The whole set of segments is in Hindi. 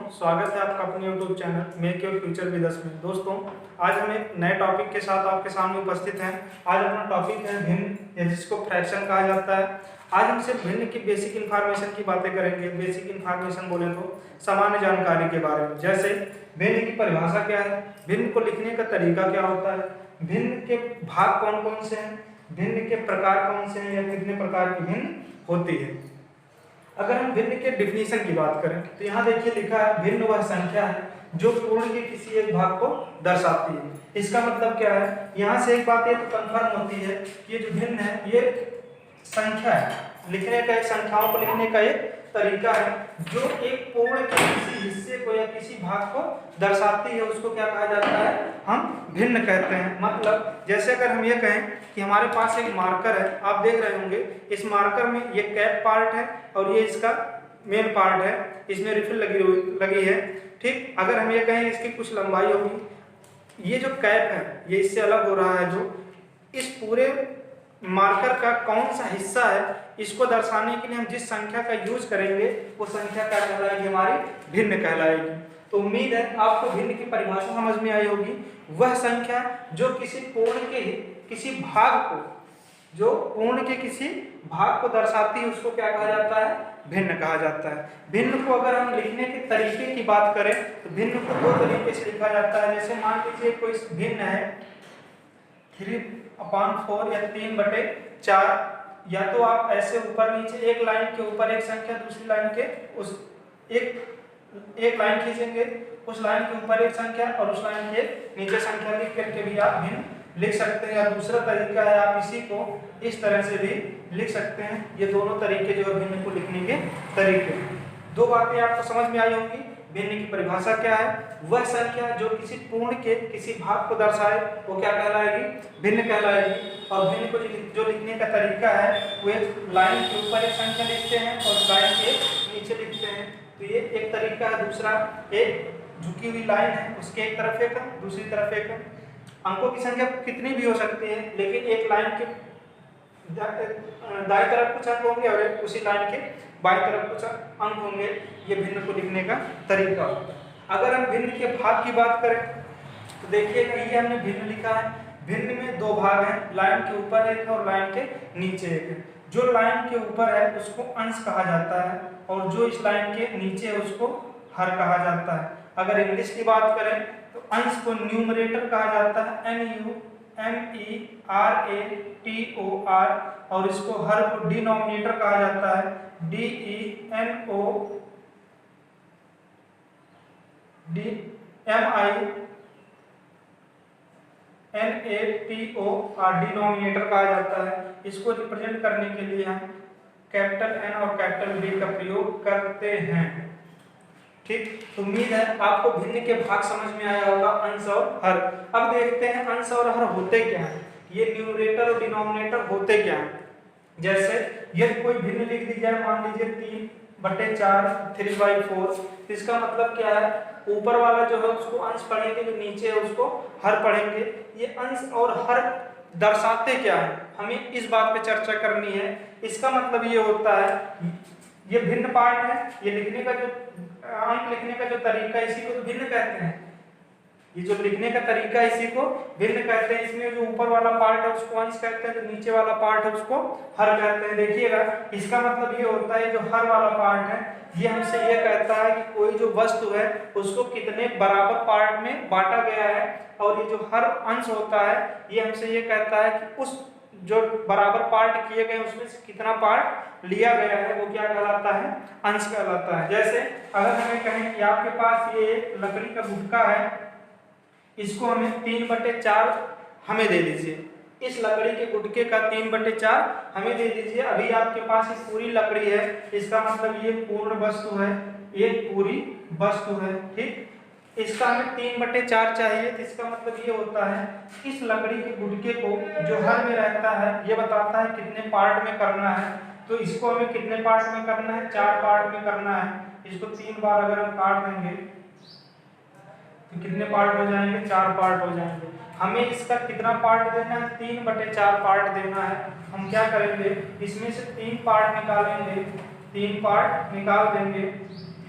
स्वागत है आपका अपने YouTube channel make your future with us में। दोस्तों, आज हम एक नए टॉपिक के साथ आपके सामने उपस्थित हैं। आज अपना टॉपिक है भिन्न, या जिसको फ्रैक्शन कहा जाता है। आज हम सिर्फ भिन्न की बेसिक इन्फॉर्मेशन की बातें करेंगे। बेसिक इन्फॉर्मेशन बोले तो सामान्य जानकारी के बारे में, जैसे भिन्न की परिभाषा क्या है, भिन्न को लिखने का तरीका क्या होता है, भिन्न के भाग कौन कौन से हैं, भिन्न के प्रकार कौन से हैं या कितने प्रकार की भिन्न होती है। अगर हम भिन्न के डिफिनीशन की बात करें तो यहाँ देखिए लिखा है, भिन्न वह संख्या है जो पूर्ण के किसी एक भाग को दर्शाती है। इसका मतलब क्या है, यहाँ से एक बात ये तो कंफर्म होती है कि ये जो भिन्न है ये संख्या है, लिखने का एक संख्याओं को लिखने का एक तरीका है जो एक पूर्ण के किसी हिस्से को या किसी भाग को दर्शाती है। उसको क्या कहा जाता है, हम भिन्न कहते हैं। मतलब जैसे अगर हम ये कहें कि हमारे पास एक मार्कर है, आप देख रहे होंगे इस मार्कर में ये कैप पार्ट है और ये इसका मेन पार्ट है, इसमें रिफिल लगी है। ठीक, अगर हम ये कहें इसकी कुछ लंबाई होगी, ये जो कैप है ये इससे अलग हो रहा है, जो इस पूरे मार्कर का कौन सा हिस्सा है इसको दर्शाने के लिए हम जिस संख्या का यूज करेंगे वो संख्या क्या कहलाएगी, हमारी भिन्न कहलाएगी। तो उम्मीद है आपको भिन्न की परिभाषा समझ में आई होगी। वह संख्या जो किसी पूर्ण के किसी भाग को, जो पूर्ण के किसी भाग को दर्शाती है उसको क्या कहा जाता है, भिन्न कहा जाता है। भिन्न को अगर हम लिखने के तरीके की बात करें तो भिन्न को दो तरीके से लिखा जाता है। जैसे मान लीजिए कोई भिन्न है 3/4 या 3/4, या तो आप ऐसे ऊपर नीचे एक लाइन के ऊपर एक संख्या, दूसरी लाइन के उस एक लाइन खींचेंगे, उस लाइन के ऊपर एक संख्या और उस लाइन के नीचे संख्या लिख करके भी आप भिन्न लिख सकते हैं। या दूसरा तरीका है आप इसी को इस तरह से भी लिख सकते हैं। ये दोनों तरीके जो है भिन्न को लिखने के तरीके। दो बातें आपको समझ में आई होंगी। भिन्न की परिभाषा क्या है, वह संख्या जो किसी पूर्ण के किसी भाग को दर्शाए वो क्या कहलाएगी, भिन्न कहलाएगी। और भिन्न को जो लिखने का तरीका है वो एक लाइन के ऊपर एक संख्या लिखते हैं और लाइन के नीचे लिखते हैं। तो ये एक तरीका है। दूसरा, एक झुकी हुई लाइन है, उसके एक तरफ एक है, दूसरी तरफ एक है। अंकों की संख्या कितनी भी हो सकती है, लेकिन एक लाइन के दाएं तरफ कुछ अंक होंगे और उसी लाइन के बाएं तरफ कुछ अंक होंगे। ये भिन्न को लिखने का तरीका होता है। अगर हम भिन्न के भाग की बात करें तो देखिएगा ये हमने भिन्न लिखा है। भिन्न में दो भाग हैं, लाइन के ऊपर एक है और लाइन के नीचे एक है। जो लाइन के ऊपर है उसको अंश कहा जाता है और जो इस लाइन के नीचे है उसको हर कहा जाता है। अगर इंग्लिश की बात करें तो अंश को न्यूमरेटर कहा जाता है, NUMERATOR, और इसको हर को डिनोमिनेटर कहा जाता है, DENOMINATOR, डिनोमिनेटर कहा जाता है। इसको रिप्रेजेंट करने के लिए हम कैपिटल N और कैपिटल D का प्रयोग करते हैं। ठीक, तो उम्मीद है आपको भिन्न के भाग समझ में आया होगा, अंश और हर। अब देखते हैं अंश और हर होते क्या है, ये न्यूमरेटर और डिनोमिनेटर होते क्या है। जैसे यदि कोई भिन्न लिख दी जाए, मान लीजिए 3/4 3/4, इसका मतलब क्या है, ऊपर वाला जो है उसको अंश पढ़ेंगे, जो नीचे है उसको हर पढ़ेंगे। ये अंश और हर दर्शाते क्या है, हमें इस बात पे चर्चा करनी है। इसका मतलब ये होता है, ये भिन्न पार्ट है, ये लिखने का जो अंक लिखने का जो तरीका है इसी को तो भिन्न कहते हैं। ये जो लिखने का तरीका है इसी को भिन्न कहते हैं। इसमें जो ऊपर वाला पार्ट है उसको अंश कहते हैं, जो नीचे वाला पार्ट है उसको हर कहते हैं। देखिएगा इसका मतलब ये होता है, जो हर वाला पार्ट है ये हमसे ये कहता है कि कोई जो वस्तु है उसको कितने बराबर पार्ट में बांटा गया है, और ये जो हर अंश होता है ये हमसे ये कहता है कि उस जो बराबर पार्ट किए गए उसमें से कितना पार्ट लिया गया है वो क्या कहलाता है, अंश कहलाता है। जैसे अगर हमें कहें कि आपके पास ये लकड़ी का गुटका है, इसको हमें 3/4 हमें दे दीजिए। इस लकड़ी के गुटके का 3/4 हमें दे दीजिए। अभी आपके पास ये पूरी लकड़ी है, इसका मतलब ये पूर्ण वस्तु है, ये पूरी वस्तु है। ठीक, इसका हमें 3/4 चाहिए, तो इसका मतलब ये होता है इस लकड़ी के गुटके को जो हर में रहता है ये बताता है कितने पार्ट में करना है। तो इसको हमें कितने पार्ट में करना है, 4 पार्ट में करना है। इसको 3 बार अगर हम काट देंगे तो कितने पार्ट हो जाएंगे, 4 पार्ट हो जाएंगे। हमें इसका कितना पार्ट देना है, 3/4 पार्ट देना है। हम क्या करेंगे, इसमें से 3 पार्ट निकालेंगे, 3 पार्ट निकाल देंगे।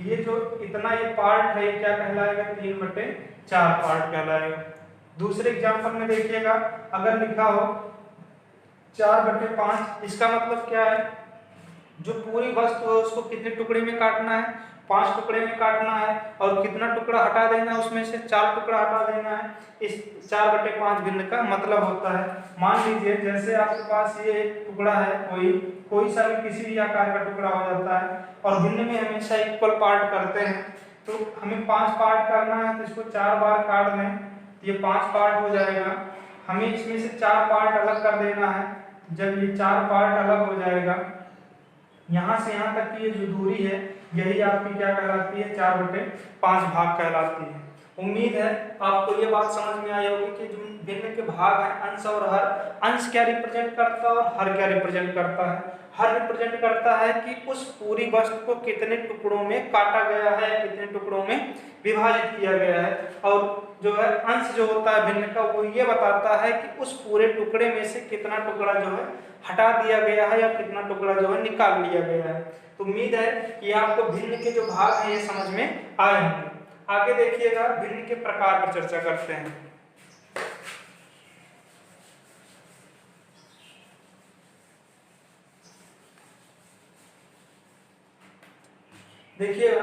ये जो इतना ये पार्ट है ये क्या कहलाएगा, 3/4 पार्ट कहलाएगा। दूसरे एग्जांपल में देखिएगा, अगर लिखा हो 4/5, इसका मतलब क्या है, जो पूरी वस्तु है उसको कितने टुकड़े में काटना है, 5 टुकड़े में काटना है, और कितना टुकड़ा हटा देना है, उसमें से 4 टुकड़ा हटा देना है। इस 4/5 भिन्न का मतलब होता है, मान लीजिए जैसे आपके पास ये एक टुकड़ा है, कोई सा भी किसी भी आकार का टुकड़ा हो जाता है, और भिन्न में हमेशा इक्वल पार्ट करते हैं, तो हमें 5 पार्ट करना है, तो इसको 4 बार काट दें तो ये 5 पार्ट हो जाएगा। हमें इसमें से 4 पार्ट अलग कर देना है, जब ये 4 पार्ट अलग हो जाएगा, यहाँ से यहाँ तक की ये जो दूरी है यही आपकी क्या कहलाती है, 4/5 भाग कहलाती है। उम्मीद है आपको ये बात समझ में आई होगी कि जो भिन्न के भाग हैं, अंश और हर। अंश क्या रिप्रेजेंट करता है और हर क्या रिप्रेजेंट करता है। हर रिप्रेजेंट करता है कि उस पूरी वस्तु को कितने टुकड़ों में काटा गया है, कितने टुकड़ों में विभाजित किया गया है, और जो है अंश जो होता है भिन्न का, वो ये बताता है कि उस पूरे टुकड़े में से कितना टुकड़ा जो है हटा दिया गया है या कितना टुकड़ा जो है निकाल लिया गया है। तो उम्मीद है कि आपको भिन्न के जो भाग हैं ये समझ में आए होंगे। आगे देखिएगा, भिन्न के प्रकार पर चर्चा करते हैं। देखिएगा,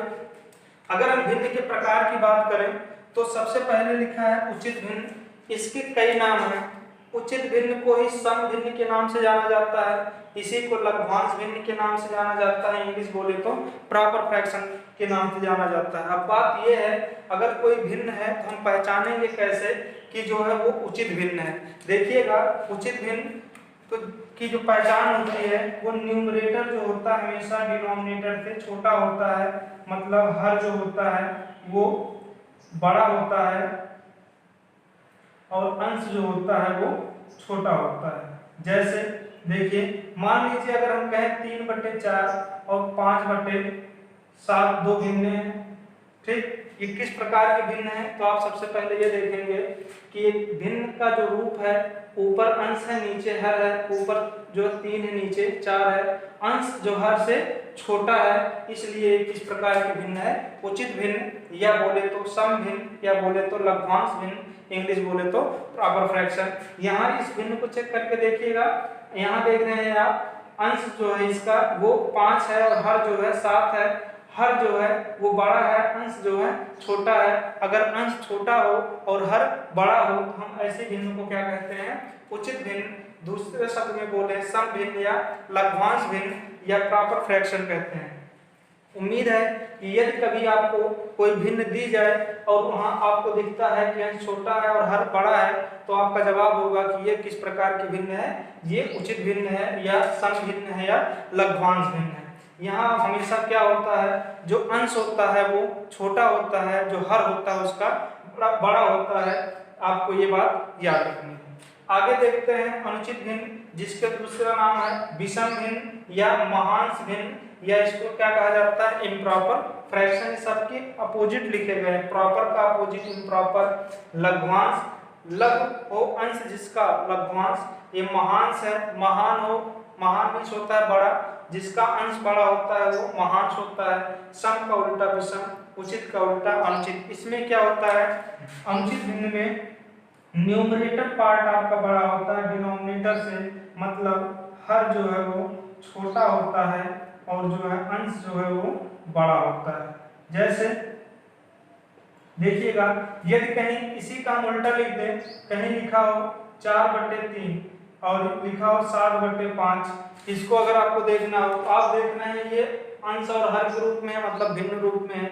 अगर हम भिन्न के प्रकार की बात करें तो सबसे पहले लिखा है उचित भिन्न। इसके कई नाम हैं। उचित भिन्न को ही सम भिन्न के नाम से जाना जाता है, इसी को लघ्वांश भिन्न के नाम से जाना जाता है, इंग्लिश बोले तो प्रॉपर फ्रैक्शन के नाम से जाना जाता है। अब बात यह है, अगर कोई भिन्न है तो हम पहचानेंगे कैसे कि जो है वो उचित भिन्न है। देखिएगा, उचित भिन्न तो की जो पहचान होती है वो न्यूमरेटर जो होता है हमेशा डिनोमिनेटर से छोटा होता है, मतलब हर जो होता है वो बड़ा होता है और अंश जो होता है वो छोटा होता है। जैसे देखिए, मान लीजिए अगर हम कहें 3/4 और 5/7 दो भिन्न हैं, ठीक, ये किस प्रकार के भिन्न है, तो आप सबसे पहले ये देखेंगे कि भिन्न का जो रूप है, ऊपर अंश है नीचे हर है, ऊपर जो 3 है नीचे 4 है, अंश जो हर से छोटा है, इसलिए किस प्रकार के भिन्न है, उचित भिन्न, या बोले तो सम भिन्न, या बोले तो लघ्वांश भिन्न, इंग्लिश बोले तो प्रॉपर फ्रैक्शन। यहाँ इस भिन्न को चेक करके देखिएगा, यहाँ देख रहे हैं आप, अंश जो है इसका वो 5 है और हर जो है 7 है। हर जो है वो बड़ा है, अंश जो है छोटा है। अगर अंश छोटा हो और हर बड़ा हो तो हम ऐसे भिन्न को क्या कहते हैं, उचित भिन्न। दूसरे शब्द में बोले सम भिन्न या लघ्वांश भिन्न या प्रॉपर फ्रैक्शन कहते हैं। उम्मीद है कि यदि कभी आपको कोई भिन्न दी जाए और वहां आपको दिखता है कि अंश छोटा है और हर बड़ा है, तो आपका जवाब होगा कि ये किस प्रकार की भिन्न है, ये उचित भिन्न है या सम भिन्न है या लघ्वांश भिन्न है। यहाँ हमेशा क्या होता है, जो अंश होता है वो छोटा होता है, जो हर होता है उसका बड़ा होता है। आपको ये बात याद रखनी है। आगे देखते हैं अनुचित भिन्न, जिसका दूसरा नाम है विषम भिन्न या महांश भिन्न, या इसको क्या कहा जाता है, इम्प्रॉपर फ्रैक्शन। सबके अपोजिट लिखे गए हैं, प्रॉपर का अपोजिट इम्प्रॉपर। लघ्वांश, लघु हो अंश जिसका लघ्वांश, ये महांश है, महान हो, महान मीन्स होता है बड़ा, जिसका अंश बड़ा होता है वो महांश होता है। सम का उल्टा विषम, उचित का उल्टा अनुचित। इसमें क्या होता है, अनुचित भिन्न में न्यूमरेटर पार्ट आपका बड़ा होता है डिनोमिनेटर से, मतलब हर जो है वो छोटा होता है और जो है अंश जो है वो बड़ा होता है। जैसे देखिएगा, यदि कहीं इसी का हम उल्टा लिख दें, कहीं लिखा हो 4/3 और लिखा हो 7/5, इसको अगर आपको देखना हो तो आप देखना है ये अंश और हर के रूप में है, मतलब भिन्न रूप में है।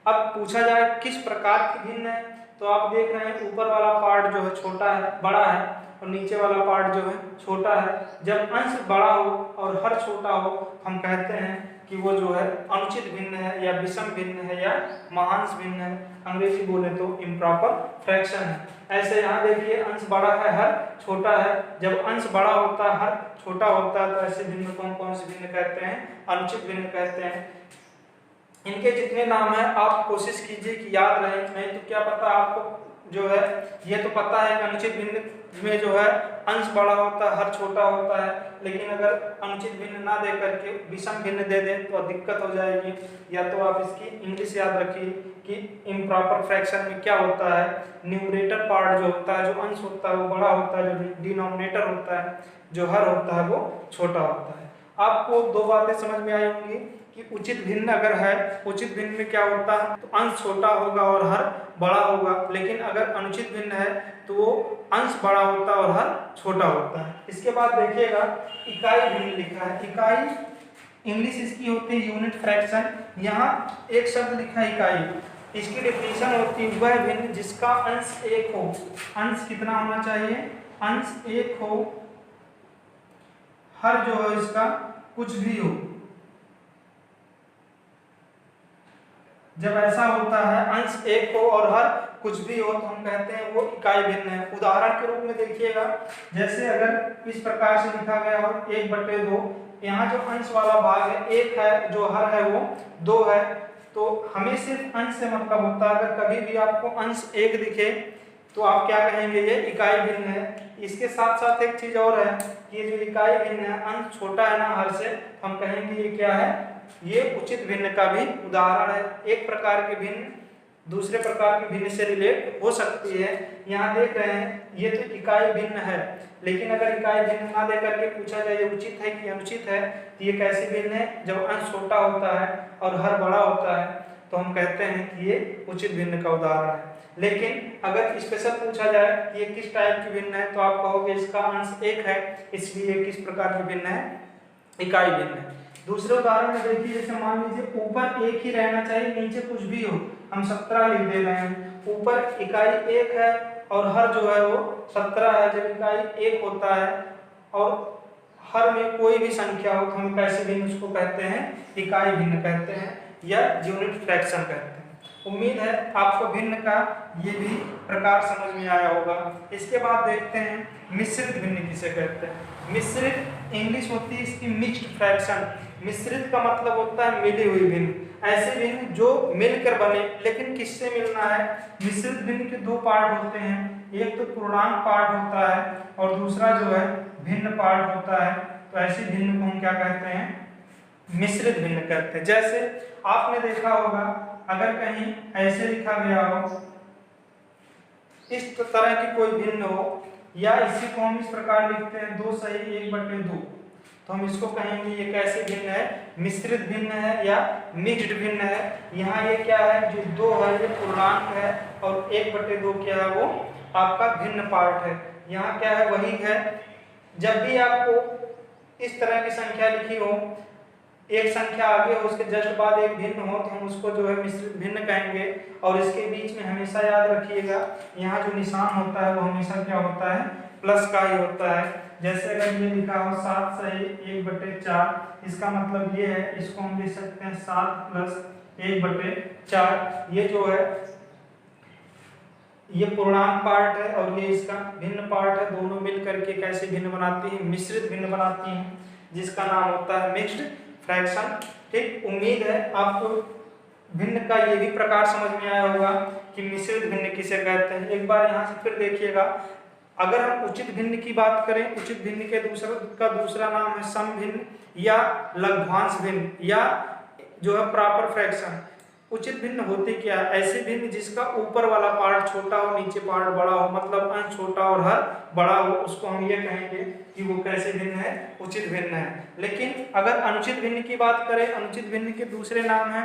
अब पूछा जाए किस प्रकार की भिन्न है, तो आप देख रहे हैं ऊपर वाला पार्ट जो है छोटा है, बड़ा है, और नीचे वाला पार्ट जो है छोटा है। जब अंश बड़ा हो और हर छोटा हो, हम कहते हैं कि वो जो है अनुचित भिन्न है या विषम भिन्न है या महांश भिन्न है। अंग्रेजी बोले तो इम्प्रॉपर फ्रैक्शन है। ऐसे यहाँ देखिए, अंश बड़ा है, हर छोटा है। जब अंश बड़ा होता है, हर छोटा होता है, तो ऐसे भिन्न को हम कौन से भिन्न कहते हैं, अनुचित भिन्न कहते हैं। इनके जितने नाम हैं आप कोशिश कीजिए कि याद रहे, नहीं तो क्या पता आपको जो है ये तो पता है कि अनुचित भिन्न में जो है अंश बड़ा होता है, हर छोटा होता है, लेकिन अगर अनुचित भिन्न ना दे करके विषम भिन्न दे दें तो दिक्कत हो जाएगी। या तो आप इसकी इंग्लिश याद रखिए कि इम्प्रॉपर फ्रैक्शन में क्या होता है, न्यूमरेटर पार्ट जो होता है, जो अंश होता है वो बड़ा होता है, जो डिनोमिनेटर होता है, जो हर होता है वो छोटा होता है। आपको दो बातें समझ में आई होंगी कि उचित भिन्न अगर है, उचित भिन्न में क्या होता है तो अंश छोटा होगा और हर बड़ा होगा, लेकिन अगर अनुचित भिन्न है तो वो अंश बड़ा होता है और हर छोटा होता है। इसके बाद देखिएगा इकाई भिन्न लिखा है। इकाई इंग्लिश इसकी होती है यूनिट फ्रैक्शन। यहाँ एक शब्द लिखा है इकाई, इसकी डेफिनेशन होती है वह भिन्न जिसका अंश एक हो। अंश कितना होना चाहिए, अंश एक हो, हर जो है इसका कुछ भी हो। जब ऐसा होता है अंश एक हो और हर कुछ भी हो तो हम कहते हैं वो इकाई भिन्न है। उदाहरण के रूप में देखिएगा, जैसे अगर इस प्रकार से लिखा गया हो 1/2, यहाँ जो अंश वाला भाग है एक है, जो हर है वो 2 है, तो हमें सिर्फ अंश से मतलब होता है। अगर कभी भी आपको अंश 1 दिखे तो आप क्या कहेंगे, ये इकाई भिन्न है। इसके साथ साथ एक चीज और है कि ये जो इकाई भिन्न है, अंश छोटा है ना हर से, हम कहेंगे ये क्या है, ये उचित भिन्न का भी उदाहरण है। एक प्रकार के भिन्न दूसरे प्रकार के भिन्न से रिलेट हो सकती है। यहाँ देख रहे हैं ये तो इकाई भिन्न है, लेकिन अगर इकाई भिन्न ना दे करके पूछा जाए ये उचित है कि अनुचित है, तो ये कैसे भिन्न है, जब अंश छोटा होता है और हर बड़ा होता है तो हम कहते हैं कि ये उचित भिन्न का उदाहरण है। लेकिन अगर स्पेशल पूछा जाए कि ये किस टाइप की भिन्न है, तो आप कहोगे इसका अंश 1 है, इसलिए किस प्रकार की भिन्न है, इकाई भिन्न है। दूसरे उदाहरण में देखिए, जैसे मान लीजिए ऊपर 1 ही रहना चाहिए, नीचे कुछ भी हो, हम 17 लिख दे रहे हैं। ऊपर इकाई 1 है और हर जो है वो 17 है। जब इकाई 1 होता है और हर में कोई भी संख्या हो तो हम कैसे भिन्न उसको कहते हैं, इकाई भिन्न कहते हैं या यूनिट फ्रैक्शन कहते हैं। उम्मीद है आपको भिन्न का ये भी प्रकार समझ में आया होगा। इसके बाद देखते हैं मिश्रित भिन्न किसे कहते हैं। मिश्रित इंग्लिश होती है इसकी मिक्स्ड फ्रैक्शन। मिश्रित का मतलब होता है मिली हुई भिन्न। ऐसे भिन्न जो मिलकर बने, लेकिन किससे मिलना है, मिश्रित भिन्न के 2 पार्ट होते हैं, एक तो पूर्णांक पार्ट होता है और दूसरा जो है भिन्न पार्ट होता है। तो ऐसी भिन्न को हम क्या कहते हैं, मिश्रित भिन्न कहते हैं। जैसे आपने देखा होगा अगर कहीं ऐसे लिखा गया हो, इस तरह की कोई भिन्न हो, या इसी को हम इस प्रकार लिखते हैं 2 सही 1/2, तो हम इसको कहेंगे ये कैसे भिन्न है, मिश्रित भिन्न है या मिक्स्ड भिन्न है। यहाँ ये क्या है, जो 2 है ये पूर्णांक है और 1/2 क्या है, वो आपका भिन्न पार्ट है। यहाँ क्या है, वही है। जब भी आपको इस तरह की संख्या लिखी हो, एक संख्या आगे हो उसके जस्ट बाद एक भिन्न हो, तो हम उसको जो है मिश्रित भिन्न कहेंगे। और इसके बीच में हमेशा याद रखिएगा, यहाँ जो निशान होता है वो हमेशा क्या होता है, प्लस का ही होता है। जैसे अगर ये लिखा हो 7 सही 1/4, इसका मतलब ये है, इसको हम लिख सकते हैं 7 + 1/4। ये जो है ये पूर्णांक पार्ट है और ये इसका भिन्न पार्ट है। दोनों मिल करके कैसे भिन्न बनाती है, मिश्रित भिन्न बनाती हैं, जिसका नाम होता है मिक्स्ड फ्रैक्शन। ठीक, उम्मीद है आपको भिन्न का ये भी प्रकार समझ में आया होगा कि मिश्रित भिन्न किसे कहते हैं। एक बार यहाँ से फिर देखिएगा, अगर हम उचित भिन्न की बात करें, उचित भिन्न के दूसरा नाम है सम भिन्न या लघ्वांश भिन्न या जो है प्रॉपर फ्रैक्शन। उचित भिन्न होते क्या, ऐसे भिन्न जिसका ऊपर वाला पार्ट छोटा हो, नीचे पार्ट बड़ा हो, मतलब अंश छोटा और हर बड़ा हो, उसको हम ये कहेंगे कि वो कैसे भिन्न है, उचित भिन्न है। लेकिन अगर अनुचित भिन्न की बात करें, अनुचित भिन्न के दूसरे नाम है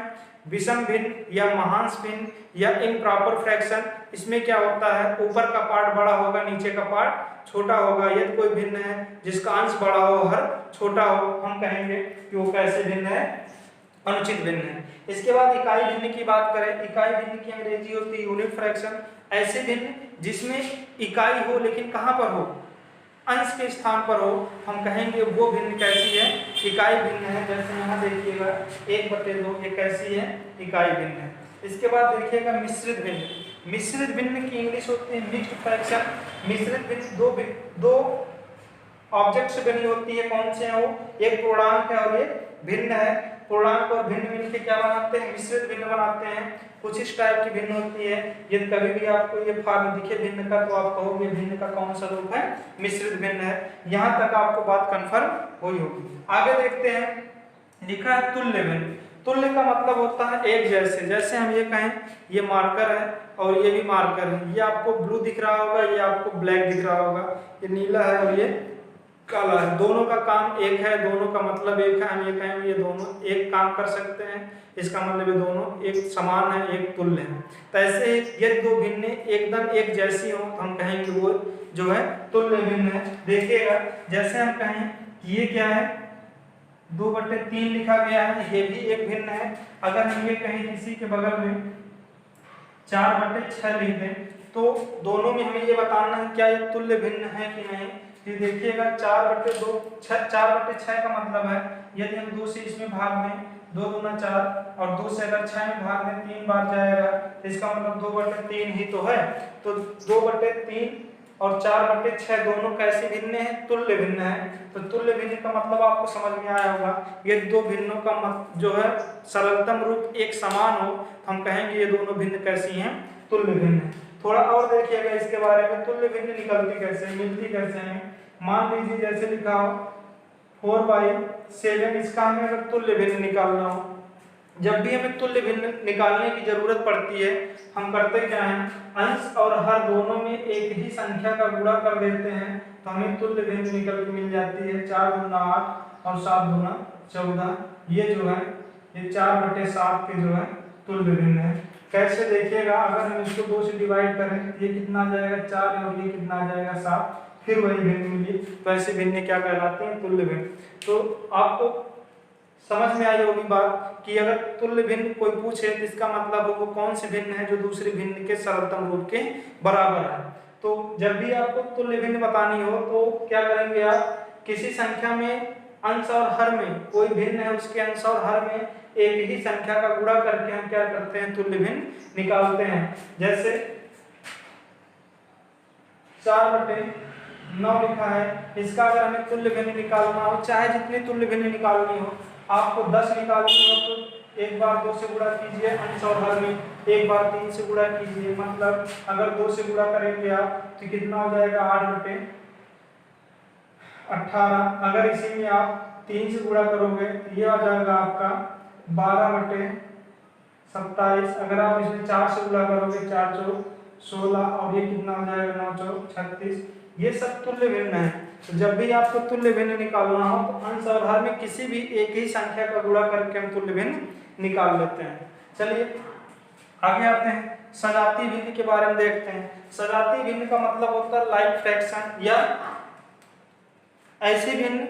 विषम भिन्न या महांश भिन्न या इम्प्रॉपर फ्रैक्शन। इसमें क्या होता है, ऊपर का पार्ट बड़ा होगा, नीचे का पार्ट छोटा होगा। यदि कोई भिन्न है जिसका अंश बड़ा हो, हर छोटा हो, हम कहेंगे कि वो कैसे भिन्न है, अनुचित भिन्न है। इसके बाद इकाई भिन्न की बात करें, इकाई भिन्न की अंग्रेजी होती है यूनिट फ्रैक्शन। ऐसे भिन्न जिसमें इकाई हो लेकिन कहाँ पर हो, अंश के स्थान पर हो, हम कहेंगे वो भिन्न कैसी है, इकाई भिन्न है। जैसे यहाँ देखिएगा 1/2 ये कैसी है, इकाई भिन्न है। इसके बाद देखिएगा मिश्रित भिन्न। मिश्रित भिन्न की इंग्लिश होती है मिक्स्ड फ्रैक्शन। मिश्रित भिन्न दो ऑब्जेक्ट से बनी होती है। कौन से हैं वो? एक पूर्णांक है और ये भिन्न है। पूर्णांक और भिन्न मिलकर क्या बनाते हैं? मिश्रित भिन्न बनाते हैं। कुछ इस टाइप की भिन्न होती है। यदि कभी भी आपको ये फॉर्म दिखे भिन्न का तो आप कहोगे भिन्न का कौन सा रूप है? मिश्रित भिन्न है। यहाँ तक आपको बात कंफर्म हुई होगी। आगे देखते हैं, लिखा है तुल्य भिन्न। तुल्य का मतलब होता है एक जैसे। जैसे हम ये कहें ये मार्कर है और ये भी मार्कर है, ये आपको ब्लू दिख रहा होगा, ये आपको ब्लैक दिख रहा होगा, ये नीला है और ये काला है। दोनों का काम एक है, दोनों का मतलब एक है। हम ये कहेंगे ये दोनों एक काम कर सकते हैं, इसका मतलब ये दोनों एक समान है, एक तुल्य है। तो ऐसे ये दो भिन्न एकदम एक जैसी हो तो हम कहेंगे वो जो है तुल्य भिन्न है। देखिएगा जैसे हम कहें ये क्या है, 2/3 लिखा गया है, ये भी एक भिन्न है। अगर हम ये कहें किसी के बगल में 4/6 लिख दें तो दोनों में हमें ये बताना है क्या ये तुल्य भिन्न है कि नहीं। ये देखिएगा 4/2 4/6 का मतलब है यदि हम 2 से इसमें भाग दें, 2 दूना 4 और 2 से अगर 6 में भाग दें 3 बार जाएगा, इसका मतलब 2/3 ही तो है। तो 2/3 और 4/6 दोनों कैसे भिन्न है? तुल्य भिन्न है। तो तुल्य भिन्न का मतलब आपको समझ में आया होगा। ये दो भिन्नों का जो है सरलतम रूप एक समान हो तो हम कहेंगे ये दोनों भिन्न कैसी हैं? तुल्य भिन्न है। थोड़ा और देखिएगा इसके बारे में, तुल्य भिन्न निकलती कैसे, मिलती कैसे है। मान लीजिए जैसे लिखा हो 4/7, इसका हमें अगर तुल्य भिन्न निकालना हो, जब भी हमें तुल्य भिन्न निकालने की जरूरत पड़ती है हम करते क्या हैं, अंश और हर दोनों में एक ही संख्या का गुणा कर देते हैं तो हमें तुल्य भिन्न निकल के मिल जाती है। 4 दूना 8 और 7 दूना 14, ये जो है ये 4/7 के जो है तुल्य भिन्न है। कैसे देखिएगा, अगर हम इसको 2 से डिवाइड करें ये कितना आ जाएगा? 4 और ये कितना आ जाएगा? 7, फिर वही भिन्न मिली। तो ऐसे भिन्न क्या कहलाते हैं? तुल्य भिन्न। तो आपको समझ में आई होगी बात कि अगर तुल्य भिन्न कोई पूछे तो इसका मतलब वो कौन से भिन्न है जो दूसरे भिन्न के सरलतम रूप के बराबर है। तो जब भी आपको तुल्य भिन्न बतानी हो तो क्या करेंगे आप, किसी संख्या में अंश और हर में कोई भिन्न है उसके अंश और हर में एक ही संख्या का गुणा करके हम क्या करते हैं? तुल्य भिन्न निकालते हैं। जैसे 4/9 लिखा है, इसका अगर हमें तुल्य भिन्न निकालना हो, चाहे जितनी तुल्य भिन्न निकालनी हो, आपको 10 निकालनी हो तो एक बार 2 से गुणा कीजिए अंश और हर में, एक बार 3 से गुणा कीजिए। मतलब अगर 2 से गुणा करेंगे आप तो कितना हो जाएगा? 8/18। अगर इसी में आप 3 से गुणा करोगे तो ये आ जाएगा आपका 12/27। अगर आप इसमें 4 से गुणा करोगे 4 चौक 16 और ये कितना हो जाएगा? 9 चौक 36। ये सब तुल्य भिन्न है। तो जब भी आपको तुल्य भिन्न निकालना हो तो अंश और हर में किसी भी एक ही संख्या का गुणा करके हम तुल्य भिन्न निकाल लेते हैं। चलिए आगे आते हैं, सजातीय भिन्न के बारे में देखते हैं। सजातीय भिन्न का मतलब होता है लाइक फ्रैक्शन या ऐसे भिन्न।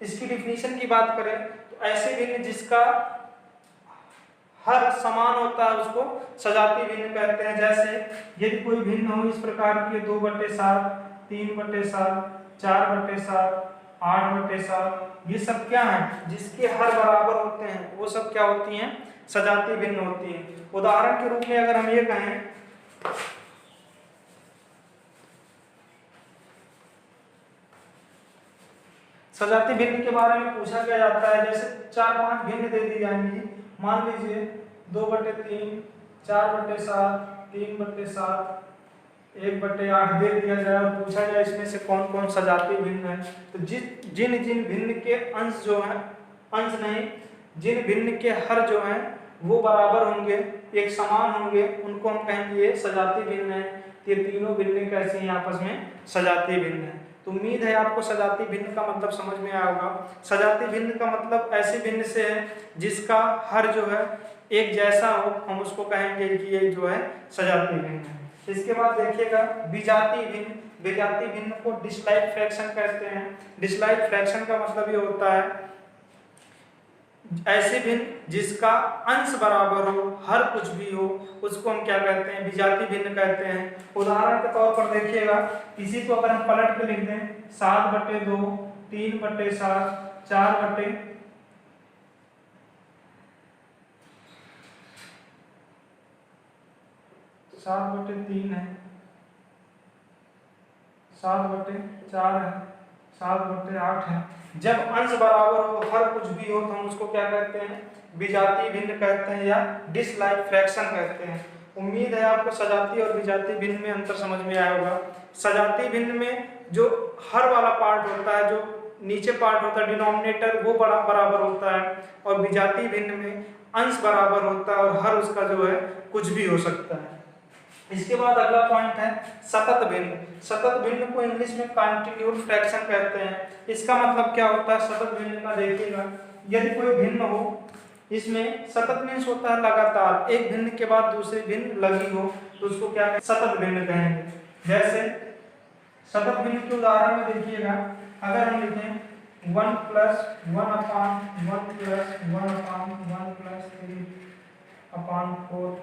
इसकी डिफिनीशन की बात करें तो ऐसे भिन्न जिसका हर समान होता है उसको सजातीय भिन्न कहते हैं। जैसे यदि कोई भिन्न हो इस प्रकार के 2/7, 3/7, 4/7, 8/7, ये सब क्या है? जिसके हर बराबर होते हैं वो सब क्या होती हैं? सजातीय भिन्न होती हैं। उदाहरण के रूप में अगर हम ये कहें सजातीय भिन्न के बारे में पूछा क्या जाता है, जैसे 4-5 भिन्न दे दी जाएंगी। मान लीजिए 2/3, 4/7, 3/7, 1/8 दे दिया जाए और पूछा जाए इसमें से कौन कौन सजातीय भिन्न है। तो जिन जिन भिन्न के अंश जो है, अंश नहीं, जिन भिन्न के हर जो है वो बराबर होंगे, एक समान होंगे, उनको हम कहेंगे ये सजातीय भिन्न है। ये तीनों भिन्न कैसे हैं? आपस में सजातीय भिन्न है। तो उम्मीद है आपको सजातीय भिन्न का मतलब समझ में आया होगा। सजातीय भिन्न का मतलब ऐसे भिन्न से है जिसका हर जो है एक जैसा हो, हम उसको कहेंगे कि ये जो है सजातीय भिन्न है। इसके बाद देखिएगा विजातीय भिन्न। विजातीय भिन्न को डिसलाइक फ्रैक्शन कहते हैं। डिसलाइक फ्रैक्शन का मतलब ये होता है ऐसे भिन्न जिसका अंश बराबर हो, हर कुछ भी हो, उसको हम क्या कहते हैं? विजातीय भिन्न कहते हैं। उदाहरण के तौर पर देखिएगा, इसी को अगर हम पलट के लिख दें 7/2, 3/7, 7/3 है, 7/4 है, 7/8 है। जब अंश बराबर हो, हर कुछ भी हो, तो हम उसको क्या कहते हैं? विजातीय भिन्न कहते हैं या डिसलाइक फ्रैक्शन कहते हैं। उम्मीद है आपको सजातीय और विजातीय भिन्न में अंतर समझ में आया होगा। सजातीय भिन्न में जो हर वाला पार्ट होता है, जो नीचे पार्ट होता है डिनोमिनेटर, वो बराबर होता है, और विजातीय भिन्न में अंश बराबर होता है और हर उसका जो है कुछ भी हो सकता है। इसके बाद अगला पॉइंट है सतत भिन्न। सतत भिन्न को इंग्लिश में कंटिन्यूड फ्रैक्शन कहते हैं। इसका मतलब क्या होता है सतत भिन्न का? देखिएगा, यदि कोई भिन्न हो, इसमें सतत मीन्स होता है लगातार, एक भिन्न के बाद दूसरी भिन्न लगी हो, तो उसको क्या कहेंगे? सतत भिन्न कहेंगे। जैसे सतत भिन्न के उदाहरण में देखिएगा, अगर हम लिखें 1 + 1/1 + 1/1 + 3/4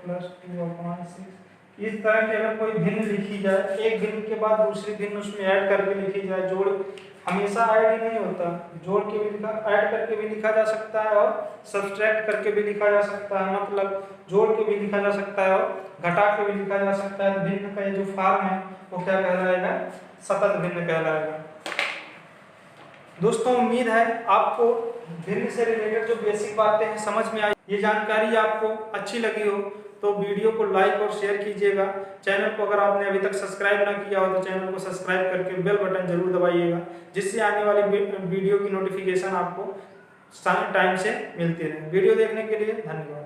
+ 2/6, इस तरह की अगर कोई भिन्न लिखी जाए, एक भिन्न के बाद दूसरी भिन्न उसमें ऐड करके लिखी जाए, जोड़ हमेशा ऐड ही नहीं होता, जोड़ के भी लिखा, ऐड करके भी लिखा जा सकता है और सब्सट्रैक्ट करके भी लिखा जा सकता है, मतलब जोड़ के भी लिखा जा सकता है और घटा के भी लिखा जा सकता है। भिन्न का ये जो फॉर्म है वो क्या कहलाएगा? सतत भिन्न कहलाएगा। दोस्तों, उम्मीद है आपको भिन्न से रिलेटेड जो बेसिक बातें हैं समझ में आई। ये जानकारी आपको अच्छी लगी हो तो वीडियो को लाइक और शेयर कीजिएगा। चैनल को अगर आपने अभी तक सब्सक्राइब ना किया हो तो चैनल को सब्सक्राइब करके बेल बटन जरूर दबाइएगा, जिससे आने वाली वीडियो की नोटिफिकेशन आपको टाइम से मिलती रहे। वीडियो देखने के लिए धन्यवाद।